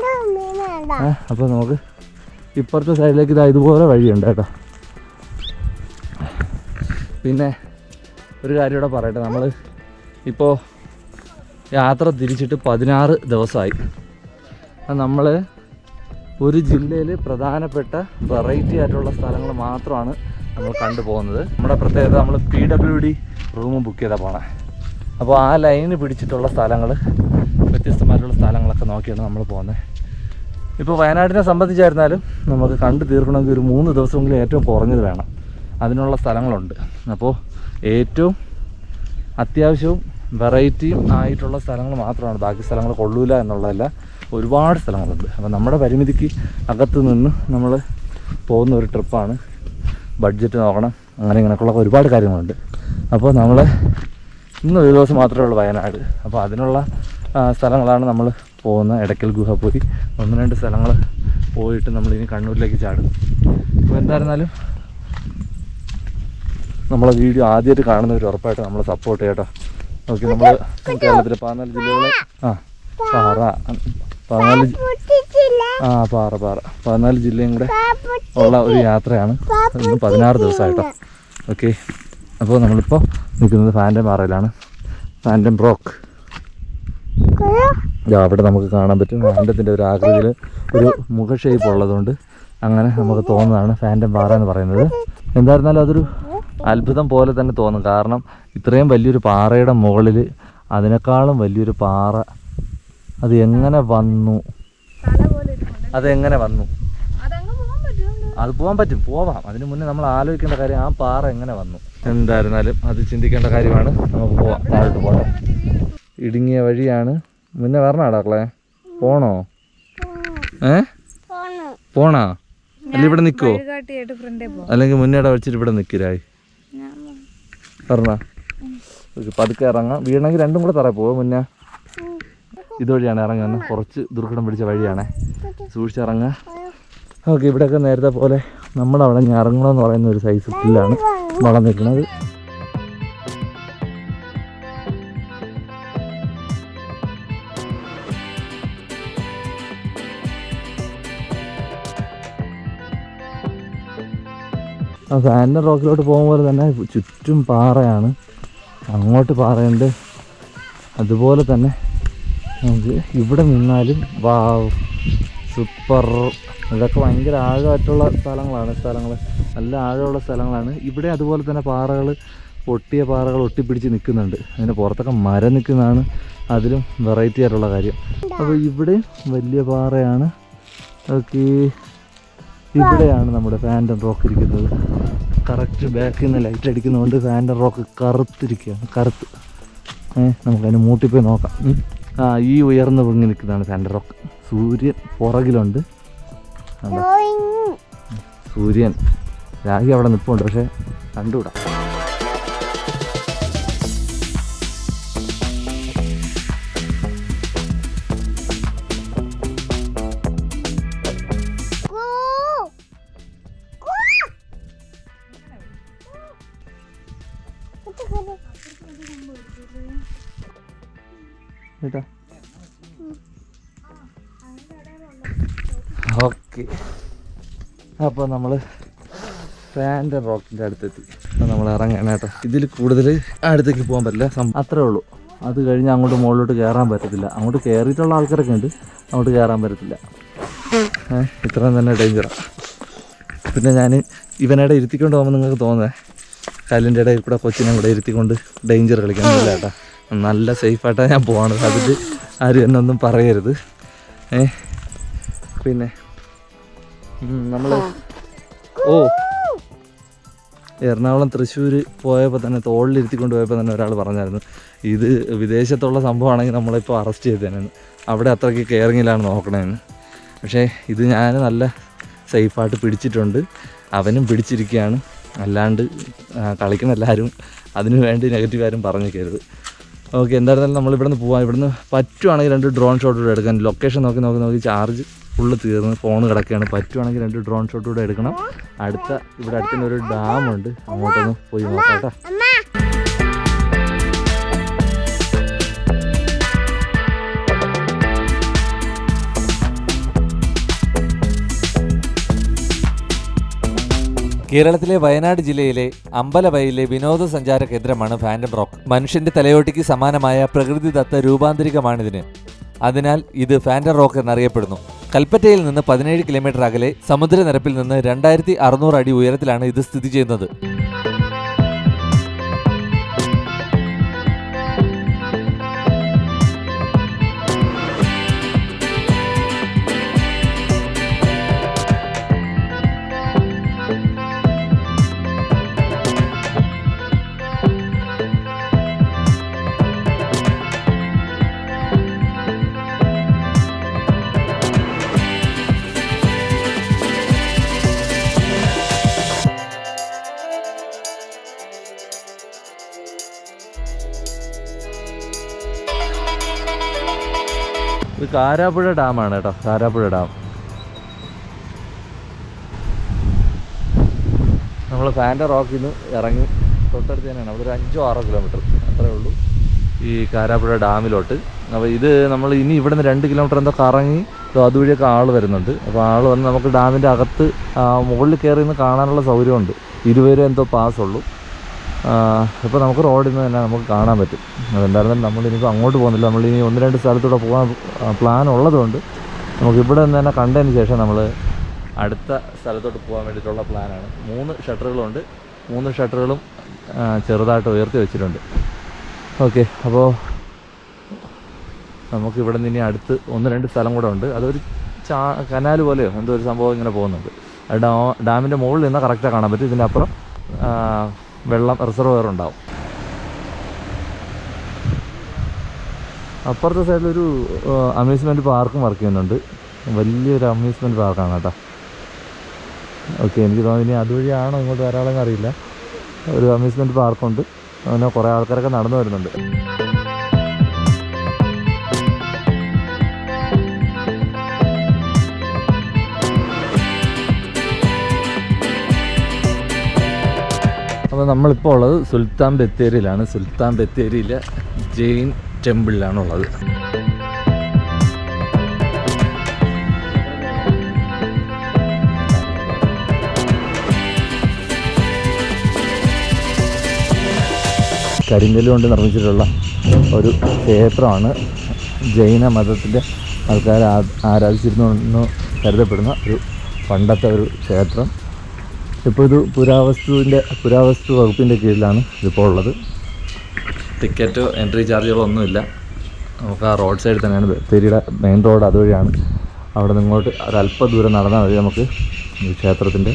അപ്പോൾ നമുക്ക് ഇപ്പുറത്തെ സൈഡിലേക്ക് ഇതാ ഇതുപോലെ വഴിയുണ്ട് കേട്ടോ. പിന്നെ ഒരു കാര്യം ഇവിടെ പറയട്ടെ, നമ്മൾ ഇപ്പോൾ യാത്ര തിരിച്ചിട്ട് 16 ദിവസമായി. നമ്മൾ ഒരു ജില്ലയിൽ പ്രധാനപ്പെട്ട വെറൈറ്റി ആയിട്ടുള്ള സ്ഥലങ്ങൾ മാത്രമാണ് നമ്മൾ കണ്ടുപോകുന്നത്. നമ്മുടെ പ്രത്യേകത, നമ്മൾ PWD റൂം ബുക്ക് ചെയ്താൽ പോകണേ. അപ്പോൾ ആ ലൈന് പിടിച്ചിട്ടുള്ള സ്ഥലങ്ങൾ, വ്യത്യസ്തമായിട്ടുള്ള സ്ഥലങ്ങളൊക്കെ നോക്കിയാണ് നമ്മൾ പോകുന്നത്. ഇപ്പോൾ വയനാടിനെ സംബന്ധിച്ചായിരുന്നാലും നമുക്ക് കണ്ടു തീർക്കണമെങ്കിൽ ഒരു 3 ദിവസമെങ്കിലും ഏറ്റവും കുറഞ്ഞത് വേണം. അതിനുള്ള സ്ഥലങ്ങളുണ്ട്. അപ്പോൾ ഏറ്റവും അത്യാവശ്യവും വെറൈറ്റിയും ആയിട്ടുള്ള സ്ഥലങ്ങൾ മാത്രമാണ്, ബാക്കി സ്ഥലങ്ങൾ കൊള്ളൂല എന്നുള്ളതല്ല, ഒരുപാട് സ്ഥലങ്ങളുണ്ട്. അപ്പോൾ നമ്മുടെ പരിമിതിക്ക് അകത്ത് നിന്ന് നമ്മൾ പോകുന്ന ഒരു ട്രിപ്പാണ്. ബഡ്ജറ്റ് നോക്കണം, അങ്ങനെ ഇങ്ങനെയൊക്കെയുള്ള ഒരുപാട് കാര്യങ്ങളുണ്ട്. അപ്പോൾ നമ്മൾ ഇന്ന് ഒരു ദിവസം മാത്രമേ ഉള്ളൂ വയനാട്. അപ്പോൾ അതിനുള്ള സ്ഥലങ്ങളാണ് നമ്മൾ പോകുന്നത്. എടക്കൽ ഗുഹ പോയി 1-2 സ്ഥലങ്ങൾ പോയിട്ട് നമ്മളിനി കണ്ണൂരിലേക്ക് ചാടും. അപ്പോൾ എന്തായിരുന്നാലും നമ്മളെ വീഡിയോ ആദ്യമായിട്ട് കാണുന്നവർ ഉറപ്പായിട്ട് നമ്മൾ സപ്പോർട്ട് ചെയ്യട്ടോ. ഓക്കെ, നമ്മൾ കേരളത്തിലെ 14 ജില്ലകളെ പാറ 14 ജില്ലയും കൂടെ ഉള്ള ഒരു യാത്രയാണ്. ഇന്ന് 16 ദിവസമായിട്ടോ. ഓക്കെ, അപ്പോൾ നമ്മളിപ്പോൾ നിൽക്കുന്നത് ഫാൻറ്റം പാറയിലാണ്. ഫാൻറ്റം റോക്ക് അവിടെ നമുക്ക് കാണാൻ പറ്റും. ഫാൻറ്റത്തിൻ്റെ ഒരു ആകൃതിയിൽ ഒരു മുഖ ഷേപ്പ് ഉള്ളതുകൊണ്ട് അങ്ങനെ നമുക്ക് തോന്നുന്നതാണ് ഫാൻറ്റം പാറ എന്ന് പറയുന്നത്. എന്തായിരുന്നാലും അതൊരു അത്ഭുതം പോലെ തന്നെ തോന്നും. കാരണം ഇത്രയും വലിയൊരു പാറയുടെ മുകളിൽ അതിനേക്കാളും വലിയൊരു പാറ അതെങ്ങനെ വന്നു? അത് പോകാൻ പറ്റും, പോവാം. അതിന് മുന്നേ നമ്മൾ ആലോചിക്കേണ്ട കാര്യം ആ പാറ എങ്ങനെ വന്നു. എന്തായിരുന്നാലും അത് ചിന്തിക്കേണ്ട കാര്യമാണ്. നമുക്ക് പോവാം, താഴോട്ട് പോകാം. ഇടുങ്ങിയ വഴിയാണ്. മുന്നേ വരണാടാക്കളെ, പോണോ? പോണാ? അല്ല ഇവിടെ നിൽക്കുവോ? അല്ലെങ്കിൽ മുന്നേടെ വെച്ചിട്ട് ഇവിടെ നിൽക്കിരായി പറഞ്ഞാ പതുക്കെ ഇറങ്ങാം. വീണെങ്കിൽ രണ്ടും കൂടെ തറ പോവും. മുന്നേ ഇതുവഴിയാണ് ഇറങ്ങുന്നത്. കുറച്ച് ദുർഘടം പിടിച്ച വഴിയാണേ, സൂക്ഷിച്ചിറങ്ങുക. ഓക്കെ, ഇവിടെയൊക്കെ നേരത്തെ പോലെ നമ്മളവിടെ ഇറങ്ങണമെന്ന് പറയുന്ന ഒരു സൈസ് പുല്ലാണ് വളം നിൽക്കുന്നത്. ആ ഫാൻറ്റം റോക്കിലോട്ട് പോകുമ്പോൾ തന്നെ ചുറ്റും പാറയാണ്, അങ്ങോട്ട് പാറയുണ്ട്. അതുപോലെ തന്നെ നമുക്ക് ഇവിടെ നിന്നാലും വാവ് സൂപ്പർ. ഇതൊക്കെ ഭയങ്കര ആഴമായിട്ടുള്ള സ്ഥലങ്ങൾ നല്ല ആഴമുള്ള സ്ഥലങ്ങളാണ്. ഇവിടെ അതുപോലെ തന്നെ പാറകൾ, പൊട്ടിയ പാറകൾ ഒട്ടിപ്പിടിച്ച് നിൽക്കുന്നുണ്ട്. അതിന് പുറത്തൊക്കെ മരം നിൽക്കുന്നതാണ് അതിലും വെറൈറ്റി ആയിട്ടുള്ള കാര്യം. അപ്പോൾ ഇവിടെ വലിയ പാറയാണ്. ഓക്കെ, ഇവിടെയാണ് നമ്മുടെ ഫാൻറ്റം റോക്ക് ഇരിക്കുന്നത്. കറക്റ്റ് ബാക്കിൽ നിന്ന് ലൈറ്റ് അടിക്കുന്നതുകൊണ്ട് ഫാൻറ്റം റോക്ക് കറുത്തിരിക്കുകയാണ്, കറുത്ത്. നമുക്കതിന് മൂട്ടിപ്പോയി നോക്കാം. ഈ ഉയർന്ന് പൊങ്ങി നിൽക്കുന്നതാണ് ഫാൻറ്റം റോക്ക്. സൂര്യൻ പുറകിലുണ്ട്. സൂര്യൻ രാഹി അവിടെ നിൽപ്പുണ്ട്, പക്ഷെ കണ്ടുകൂടാ. ഓക്കെ, അപ്പോൾ നമ്മൾ ഫാൻറ്റം റോക്കിൻ്റെ അടുത്തെത്തി. അപ്പോൾ നമ്മൾ ഇറങ്ങണം കേട്ടോ. ഇതിൽ കൂടുതൽ അടുത്തേക്ക് പോകാൻ പറ്റില്ല, അത്രേ ഉള്ളൂ. അത് കഴിഞ്ഞ് അങ്ങോട്ട് മുകളിലോട്ട് കയറാൻ പറ്റത്തില്ല. അങ്ങോട്ട് കയറിയിട്ടുള്ള ആൾക്കാരൊക്കെ ഉണ്ട്, അങ്ങോട്ട് കയറാൻ പറ്റത്തില്ല. ഇത്രയും തന്നെ ഡേഞ്ചറാണ്. പിന്നെ ഞാൻ ഇവനിടെ ഇരുത്തിക്കൊണ്ട് പോകുമ്പോൾ നിങ്ങൾക്ക് തോന്നുന്നത് കല്ലിൻ്റെ ഇടയിൽ കൂടെ കൊച്ചിനെ കൂടെ ഇരുത്തിക്കൊണ്ട് ഡേഞ്ചർ കളിക്കാനില്ല കേട്ടോ. നല്ല സേഫായിട്ടാണ് ഞാൻ പോവാണ്. അതിൽ ആരും എന്നൊന്നും പറയരുത്. പിന്നെ നമ്മൾ എറണാകുളം തൃശ്ശൂർ പോയപ്പോൾ തന്നെ തോളിലിരുത്തിക്കൊണ്ട് പോയപ്പോൾ തന്നെ ഒരാൾ പറഞ്ഞായിരുന്നു ഇത് വിദേശത്തുള്ള സംഭവമാണെങ്കിൽ നമ്മളിപ്പോൾ അറസ്റ്റ് ചെയ്തേനെന്ന്. അവിടെ അത്രയ്ക്ക് കെയറിങ്ങിലാണ് നോക്കണേന്ന്. പക്ഷേ ഇത് ഞാൻ നല്ല സേഫായിട്ട് പിടിച്ചിട്ടുണ്ട്, അവനും പിടിച്ചിരിക്കുകയാണ്. അല്ലാണ്ട് കളിക്കുന്ന എല്ലാവരും അതിനു വേണ്ടി നെഗറ്റീവ് ആരും പറഞ്ഞേക്കരുത്. ഓക്കെ, എന്തായിരുന്നാലും നമ്മൾ ഇവിടുന്ന് പോവാം. ഇവിടുന്ന് പറ്റുവാണെങ്കിൽ 2 ഡ്രോൺ ഷോട്ട് കൂടെ എടുക്കാൻ. ലൊക്കേഷൻ നോക്കി ചാർജ് ഫുള്ള് തീർന്ന് ഫോൺ കിടക്കുകയാണ്. പറ്റുവാണെങ്കിൽ 2 ഡ്രോൺ ഷോട്ട് കൂടെ എടുക്കണം. ഇവിടെ അടുത്തുതന്നെ ഒരു ഡാമുണ്ട്, അങ്ങോട്ടൊന്ന് പോയി നോക്കാം കേട്ടോ. കേരളത്തിലെ വയനാട് ജില്ലയിലെ അമ്പലവയലിലെ വിനോദസഞ്ചാര കേന്ദ്രമാണ് ഫാൻറ്റം റോക്ക്. മനുഷ്യന്റെ തലയോട്ടിക്ക് സമാനമായ പ്രകൃതിദത്ത രൂപാന്തരികമാണിതിന്. അതിനാൽ ഇത് ഫാൻറ്റം റോക്ക് എന്നറിയപ്പെടുന്നു. കൽപ്പറ്റയിൽ നിന്ന് 17 കിലോമീറ്റർ അകലെ സമുദ്രനിരപ്പിൽ നിന്ന് 2600 അടി ഉയരത്തിലാണ് ഇത് സ്ഥിതി ചെയ്യുന്നത്. ഇത് കാരാപ്പുഴ ഡാമാണ് കേട്ടോ, കാരാപ്പുഴ ഡാം. നമ്മൾ ഫാൻറ്റം റോക്കിൽ നിന്ന് ഇറങ്ങി തൊട്ടടുത്ത് തന്നെയാണ്, അവിടെ ഒരു 5-6 കിലോമീറ്റർ അത്രേ ഉള്ളൂ ഈ കാരാപ്പുഴ ഡാമിലോട്ട്. അപ്പോൾ ഇത് നമ്മൾ ഇനി ഇവിടെ നിന്ന് 2 കിലോമീറ്റർ എന്തോ കറങ്ങി അതുവഴിയൊക്കെ ആൾ വരുന്നുണ്ട്. അപ്പോൾ ആൾ വന്ന് നമുക്ക് ഡാമിൻ്റെ അകത്ത് മുകളിൽ കയറി നിന്ന് കാണാനുള്ള സൗകര്യമുണ്ട്. 20 രൂപ എന്തോ പാസ്സുള്ളൂ. ഇപ്പോൾ നമുക്ക് റോഡിൽ നിന്ന് തന്നെ നമുക്ക് കാണാൻ പറ്റും. അതെന്തായാലും നമ്മളിനിപ്പോൾ അങ്ങോട്ട് പോകുന്നില്ല, നമ്മളിനി 1-2 സ്ഥലത്തൂടെ പോകാൻ പ്ലാൻ ഉള്ളതുകൊണ്ട് നമുക്കിവിടെ നിന്ന് തന്നെ കണ്ടതിന് ശേഷം നമ്മൾ അടുത്ത സ്ഥലത്തോട്ട് പോകാൻ വേണ്ടിയിട്ടുള്ള പ്ലാനാണ്. 3 ഷട്ടറുകളുണ്ട്. 3 ഷട്ടറുകളും ചെറുതായിട്ട് ഉയർത്തി വെച്ചിട്ടുണ്ട്. ഓക്കെ, അപ്പോൾ നമുക്കിവിടെ നിന്ന് ഇനി അടുത്ത് 1-2 സ്ഥലം കൂടെ ഉണ്ട്. അതൊരു കനാൽ പോലെയോ എന്തോ ഒരു സംഭവം ഇങ്ങനെ പോകുന്നുണ്ട്. ഡാമിൻ്റെ മുകളിൽ നിന്നാൽ കറക്റ്റായി കാണാൻ പറ്റും. ഇതിൻ്റെ അപ്പുറം വെള്ളം റിസർവയർ ഉണ്ടാവും. അപ്പുറത്തെ സൈഡിലൊരു അമ്യൂസ്മെൻറ്റ് പാർക്കും വർക്ക് ചെയ്യുന്നുണ്ട്. വലിയൊരു അമ്യൂസ്മെൻറ്റ് പാർക്കാണ് കേട്ടോ. ഓക്കെ, എനിക്ക് തോന്നുന്നു ഇനി അതുവഴിയാണോ ഇങ്ങോട്ട് വരാളെന്ന് അറിയില്ല. ഒരു അമ്യൂസ്മെൻറ്റ് പാർക്കുണ്ട്, അങ്ങനെ കുറേ ആൾക്കാരൊക്കെ നടന്നു വരുന്നുണ്ട്. അപ്പോൾ നമ്മളിപ്പോൾ ഉള്ളത് സുൽത്താൻ ബത്തേരിയിലാണ്. സുൽത്താൻ ബത്തേരിയിലെ ജെയിൻ ടെമ്പിളിലാണുള്ളത്. കരിങ്കല്ല് കൊണ്ട് നിർമ്മിച്ചിട്ടുള്ള ഒരു ക്ഷേത്രമാണ്. ജൈന മതത്തിൻ്റെ ആൾക്കാർ ആരാധിച്ചിരുന്നു എന്ന് കരുതപ്പെടുന്ന ഒരു പണ്ടത്തെ ഒരു ക്ഷേത്രം. ഇപ്പോൾ ഇത് പുരാവസ്തു വകുപ്പിൻ്റെ കീഴിലാണ് ഇതിപ്പോൾ ഉള്ളത്. ടിക്കറ്റോ എൻട്രി ചാർജുകളോ ഒന്നുമില്ല. നമുക്ക് ആ റോഡ് സൈഡിൽ തന്നെയാണ് ബത്തേരിയുടെ മെയിൻ റോഡ്, അതുവഴിയാണ്. അവിടെ നിന്ന് ഇങ്ങോട്ട് ഒരല്പം ദൂരം നടന്നാൽ മതി നമുക്ക് ഈ ക്ഷേത്രത്തിൻ്റെ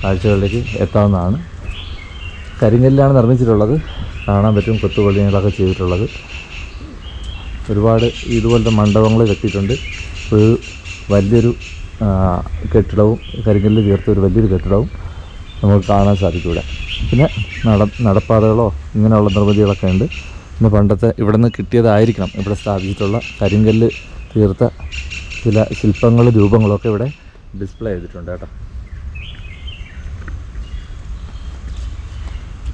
കാഴ്ചകളിലേക്ക് എത്താവുന്നതാണ്. കരിങ്കല്ലാണ് നിർമ്മിച്ചിട്ടുള്ളത്, കാണാൻ പറ്റും. കൊത്തുപള്ളികളൊക്കെ ചെയ്തിട്ടുള്ളത്. ഒരുപാട് ഇതുപോലത്തെ മണ്ഡപങ്ങൾ കെട്ടിയിട്ടുണ്ട്. ഒരു വലിയൊരു കെട്ടിടവും കരിങ്കല്ല് ചേർത്ത ഒരു വലിയൊരു കെട്ടിടവും നമുക്ക് കാണാൻ സാധിക്കും ഇവിടെ. പിന്നെ നടപ്പാതകളോ ഇങ്ങനെയുള്ള നിർമ്മിതികളൊക്കെ ഉണ്ട്. പിന്നെ പണ്ടത്തെ ഇവിടെ നിന്ന് കിട്ടിയതായിരിക്കണം ഇവിടെ സ്ഥാപിച്ചിട്ടുള്ള കരിങ്കല്ല് തീർത്ത ചില ശില്പങ്ങളും രൂപങ്ങളൊക്കെ ഇവിടെ ഡിസ്പ്ലേ ചെയ്തിട്ടുണ്ട് കേട്ടോ.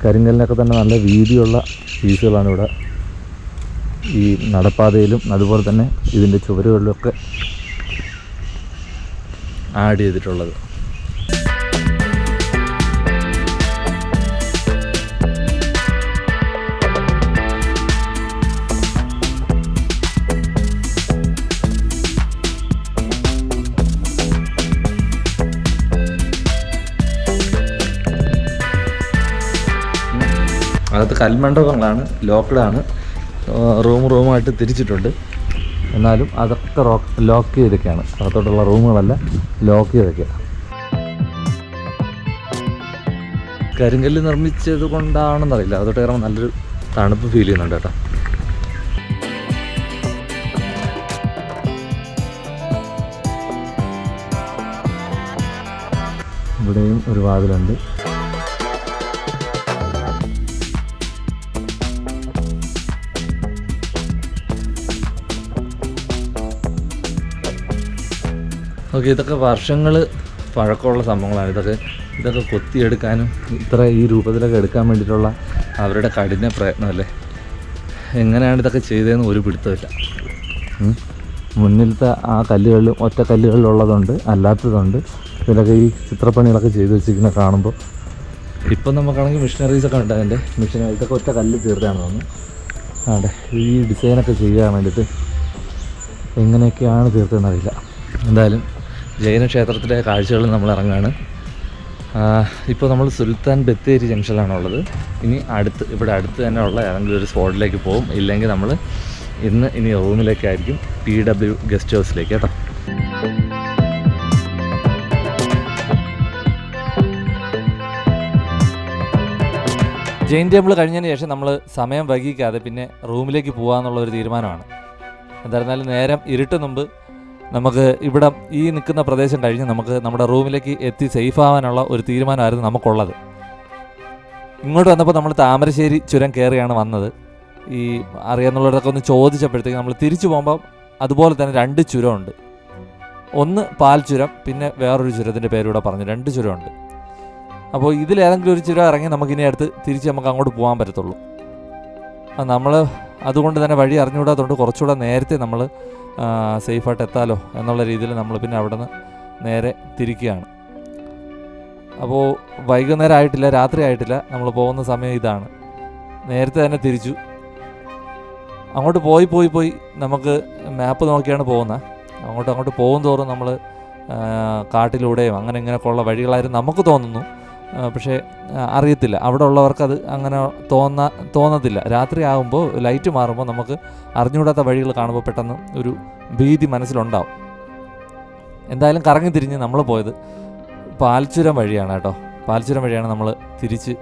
കരിങ്കല്ലിനൊക്കെ തന്നെ നല്ല വീതിയുള്ള പീസുകളാണ് ഇവിടെ ഈ നടപ്പാതയിലും അതുപോലെ തന്നെ ഇതിൻ്റെ ചുവരുകളിലൊക്കെ ആഡ് ചെയ്തിട്ടുള്ളത്. അകത്ത് കൽമണ്ഡപങ്ങളാണ്, ലോക്ക്ഡാണ്. റൂമായിട്ട് തിരിച്ചിട്ടുണ്ട്. എന്നാലും അതൊക്കെ ലോക്ക് ചെയ്തൊക്കെയാണ്. അകത്തോട്ടുള്ള റൂമുകളല്ല ലോക്ക് ചെയ്തൊക്കെയാണ്. കരിങ്കല്ല് നിർമ്മിച്ചത് കൊണ്ടാണെന്നറിയില്ല, അതോട്ട് കയറുമ്പോൾ നല്ലൊരു തണുപ്പ് ഫീൽ ചെയ്യുന്നുണ്ട് കേട്ടോ. ഇവിടെയും ഒരു വാതിലുണ്ട്. ഓക്കെ, ഇതൊക്കെ വർഷങ്ങൾ പഴക്കമുള്ള സംഭവങ്ങളാണ്. ഇതൊക്കെ കൊത്തിയെടുക്കാനും ഈ രൂപത്തിലൊക്കെ എടുക്കാൻ വേണ്ടിയിട്ടുള്ള അവരുടെ കഠിന പ്രയത്നമല്ലേ. എങ്ങനെയാണ് ഇതൊക്കെ ചെയ്തതെന്ന് ഒരു പിടുത്തമില്ല. മുന്നിലത്തെ ആ കല്ലുകളിലും ഒറ്റ കല്ലുകളിലുള്ളതുണ്ട്, അല്ലാത്തതുണ്ട്. ഇതിലൊക്കെ ഈ ചിത്രപ്പണികളൊക്കെ ചെയ്ത് വെച്ചിരിക്കുന്ന കാണുമ്പോൾ ഇപ്പം നമുക്കാണെങ്കിൽ മിഷനറീസൊക്കെ ഉണ്ട്. അതിൻ്റെ ഇതൊക്കെ ഒറ്റ കല്ല് തീർത്താണ് തോന്നുന്നു. അതെ, ഈ ഡിസൈനൊക്കെ ചെയ്യാൻ വേണ്ടിയിട്ട് എങ്ങനെയൊക്കെയാണ് തീർത്തതെന്നറിയില്ല. എന്തായാലും ജൈന ക്ഷേത്രത്തിലെ കാഴ്ചകൾ നമ്മൾ ഇറങ്ങുകയാണ്. ഇപ്പോൾ നമ്മൾ സുൽത്താൻ ബത്തേരി ജംഗ്ഷനിലാണുള്ളത്. ഇനി ഇവിടെ അടുത്ത് തന്നെ ഉള്ള ഏതെങ്കിലും ഒരു സ്പോട്ടിലേക്ക് പോകും. ഇല്ലെങ്കിൽ നമ്മൾ ഇനി റൂമിലേക്കായിരിക്കും, PW ഗസ്റ്റ് ഹൗസിലേക്ക് കേട്ടോ. ജെയിൻ ടെമ്പിൾ കഴിഞ്ഞതിന് ശേഷം നമ്മൾ സമയം വൈകിക്കാതെ പിന്നെ റൂമിലേക്ക് പോകാമെന്നുള്ള ഒരു തീരുമാനമാണ്. എന്തായിരുന്നാലും നേരം ഇരുട്ട് മുമ്പ് നമുക്ക് ഇവിടെ ഈ നിൽക്കുന്ന പ്രദേശം കഴിഞ്ഞ് നമുക്ക് നമ്മുടെ റൂമിലേക്ക് എത്തി സേഫ് ആവാനുള്ള ഒരു തീരുമാനമായിരുന്നു നമുക്കുള്ളത്. ഇങ്ങോട്ട് വന്നപ്പോൾ നമ്മൾ താമരശ്ശേരി ചുരം കയറിയാണ് വന്നത്. ഈ അറിയാവുന്നവരൊക്കെ ഒന്ന് ചോദിച്ചപ്പോഴത്തേക്ക് നമ്മൾ തിരിച്ചു പോകുമ്പോൾ അതുപോലെ തന്നെ 2 ചുരമുണ്ട്. ഒന്ന് പാൽ ചുരം, പിന്നെ വേറൊരു ചുരത്തിൻ്റെ പേരൂടെ പറഞ്ഞു. 2 ചുരമുണ്ട്. അപ്പോൾ ഇതിലേതെങ്കിലും ഒരു ചുരം ഇറങ്ങി നമുക്കിനി അടുത്ത് തിരിച്ച് നമുക്ക് അങ്ങോട്ട് പോകാൻ പറ്റത്തുള്ളൂ. നമ്മൾ അതുകൊണ്ട് തന്നെ വഴി അറിഞ്ഞുകൂടാത്തതുകൊണ്ട് കുറച്ചുകൂടെ നേരത്തെ നമ്മൾ സേഫായിട്ട് എത്താലോ എന്നുള്ള രീതിയിൽ നമ്മൾ പിന്നെ അവിടെ നിന്ന് നേരെ തിരിക്കുകയാണ്. അപ്പോൾ വൈകുന്നേരം ആയിട്ടില്ല, രാത്രി ആയിട്ടില്ല. നമ്മൾ പോകുന്ന സമയം ഇതാണ്. നേരത്തെ തന്നെ തിരിച്ചു. അങ്ങോട്ട് പോയി നമുക്ക് മാപ്പ് നോക്കിയാണ് പോകുന്നത്. അങ്ങോട്ട് പോകും തോറും നമ്മൾ കാട്ടിലൂടെയും അങ്ങനെ ഇങ്ങനെയൊക്കെ ഉള്ള വഴികളായിരുന്നു നമുക്ക് തോന്നുന്നു. പക്ഷേ അറിയത്തില്ല, അവിടെ ഉള്ളവർക്കത് അങ്ങനെ തോന്നത്തില്ല. രാത്രി ആകുമ്പോൾ ലൈറ്റ് മാറുമ്പോൾ നമുക്ക് അറിഞ്ഞുകൂടാത്ത വഴികൾ കാണുമ്പോൾ പെട്ടെന്ന് ഒരു ഭീതി മനസ്സിലുണ്ടാവും. എന്തായാലും കറങ്ങി തിരിഞ്ഞ് നമ്മൾ പോയത് പാൽച്ചുരം വഴിയാണ് കേട്ടോ. പാൽച്ചുരം വഴിയാണ് നമ്മൾ തിരിച്ച്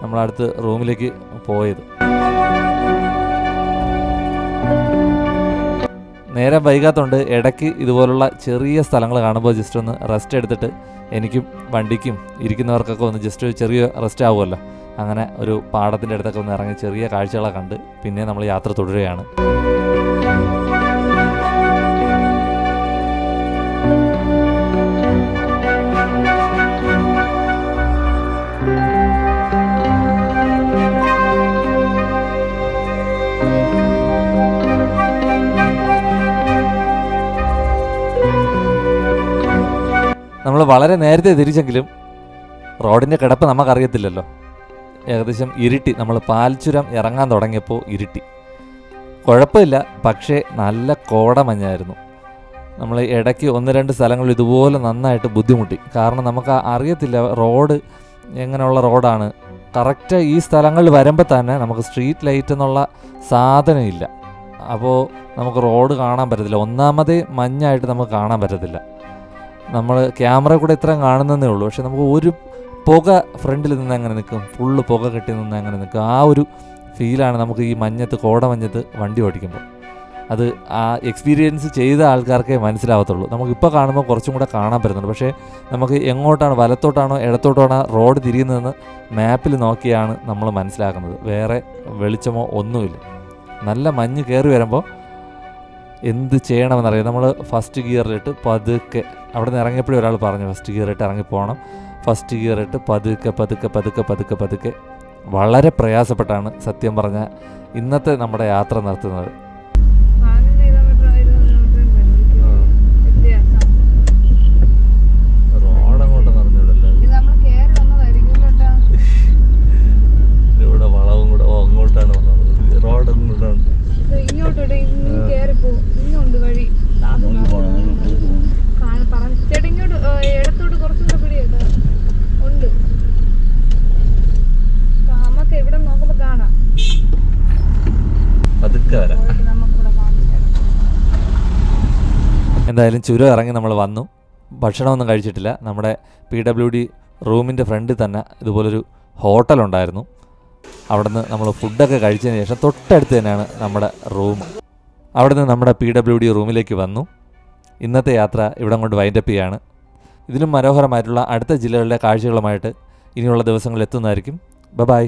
നമ്മളടുത്ത് റൂമിലേക്ക് പോയത്. നേരം വൈകാത്തതുകൊണ്ട് ഇടയ്ക്ക് ഇതുപോലുള്ള ചെറിയ സ്ഥലങ്ങൾ കാണുമ്പോൾ ജസ്റ്റ് ഒന്ന് റെസ്റ്റ് എടുത്തിട്ട് എനിക്കും വണ്ടിക്കും ഇരിക്കുന്നവർക്കൊക്കെ ഒന്ന് ജസ്റ്റ് ചെറിയ റെസ്റ്റ് ആവുമല്ലോ. അങ്ങനെ ഒരു പാടത്തിൻ്റെ അടുത്തൊക്കെ ഒന്ന് ഇറങ്ങി ചെറിയ കാഴ്ചകളൊക്കെ കണ്ട് പിന്നെ നമ്മൾ യാത്ര തുടരുകയാണ്. നമ്മൾ വളരെ നേരത്തെ തിരിച്ചെങ്കിലും റോഡിൻ്റെ കിടപ്പ് നമുക്കറിയത്തില്ലല്ലോ. ഏകദേശം ഇരുട്ടി. നമ്മൾ പാൽച്ചുരം ഇറങ്ങാൻ തുടങ്ങിയപ്പോൾ ഇരുട്ടി. കുഴപ്പമില്ല, പക്ഷേ നല്ല കോടമഞ്ഞായിരുന്നു. നമ്മൾ ഇടയ്ക്ക് 1-2 സ്ഥലങ്ങളിൽ ഇതുപോലെ നന്നായിട്ട് ബുദ്ധിമുട്ടി. കാരണം നമുക്ക് അറിയത്തില്ല റോഡ് എങ്ങനെയുള്ള റോഡാണ്. കറക്റ്റ് ഈ സ്ഥലങ്ങളിൽ വരുമ്പോൾ തന്നെ നമുക്ക് സ്ട്രീറ്റ് ലൈറ്റ് എന്നുള്ള സാധനമില്ല. അപ്പോൾ നമുക്ക് റോഡ് കാണാൻ പറ്റത്തില്ല. ഒന്നാമതേ മഞ്ഞായിട്ട് നമുക്ക് കാണാൻ പറ്റത്തില്ല. നമ്മൾ ക്യാമറ കൂടെ ഇത്രയും കാണുന്നതേ ഉള്ളൂ. പക്ഷെ നമുക്ക് ഒരു പുക ഫ്രണ്ടിൽ നിന്ന് അങ്ങനെ നിൽക്കും, ഫുള്ള് പുക കെട്ടി നിന്ന് അങ്ങനെ നിൽക്കും. ആ ഒരു ഫീലാണ് നമുക്ക് ഈ കോടമഞ്ഞത്ത് വണ്ടി ഓടിക്കുമ്പോൾ. അത് ആ എക്സ്പീരിയൻസ് ചെയ്ത ആൾക്കാർക്കേ മനസ്സിലാവത്തുള്ളൂ. നമുക്കിപ്പോൾ കാണുമ്പോൾ കുറച്ചും കൂടെ കാണാൻ പറ്റുന്നുണ്ട്. പക്ഷേ നമുക്ക് എങ്ങോട്ടാണ്, വലത്തോട്ടാണോ ഇടത്തോട്ടാണോ റോഡ് തിരിയുന്നതെന്ന് മാപ്പിൽ നോക്കിയാണ് നമ്മൾ മനസ്സിലാക്കുന്നത്. വേറെ വെളിച്ചമോ ഒന്നുമില്ല. നല്ല മഞ്ഞ് കയറി വരുമ്പോൾ എന്ത് ചെയ്യണമെന്നറിയാം. നമ്മൾ ഫസ്റ്റ് ഗിയറിലിട്ട് പതുക്കെ, അവിടെ നിന്ന് ഇറങ്ങിയപ്പോഴും ഒരാൾ പറഞ്ഞു ഫസ്റ്റ് ഗിയറിട്ട് ഇറങ്ങിപ്പോകണം. ഫസ്റ്റ് ഗിയറിട്ട് പതുക്കെ വളരെ പ്രയാസപ്പെട്ടാണ് സത്യം പറഞ്ഞാൽ ഇന്നത്തെ നമ്മുടെ യാത്ര നടത്തുന്നത്. റോഡങ്ങോട്ട് നടന്നിടല്ലോ, ഇവിടെ വളവും കൂടെ അങ്ങോട്ടാണ് വന്നത്. റോഡങ്ങോട്ടാണ് ഇങ്ങോട്ടോട്ട് ഇങ്ങോട്ട് വഴി ചേട്ടാ. ഇങ്ങോട്ട് ഇടത്തോട്ട് കുറച്ചുകൂടെ പിടിയേട്ടാ ഉണ്ട്. നമുക്ക് ഇവിടെ നോക്കുമ്പോ കാണാം. എന്തായാലും ചുരം ഇറങ്ങി നമ്മൾ വന്നു. ഭക്ഷണമൊന്നും കഴിച്ചിട്ടില്ല. നമ്മുടെ PWD റൂമിൻ്റെ ഫ്രണ്ടിൽ തന്നെ ഇതുപോലൊരു ഹോട്ടലുണ്ടായിരുന്നു. അവിടെ നിന്ന് നമ്മൾ ഫുഡൊക്കെ കഴിച്ചതിന് ശേഷം തൊട്ടടുത്ത് തന്നെയാണ് നമ്മുടെ റൂം. അവിടെ നിന്ന് നമ്മുടെ PWD റൂമിലേക്ക് വന്നു. ഇന്നത്തെ യാത്ര ഇവിടെ കൊണ്ട് വൈൻഡപ്പ് ചെയ്യാണ്. ഇതിലും മനോഹരമായിട്ടുള്ള അടുത്ത ജില്ലകളിലെ കാഴ്ചകളുമായിട്ട് ഇനിയുള്ള ദിവസങ്ങളിൽ എത്തുന്നതായിരിക്കും. ബൈ.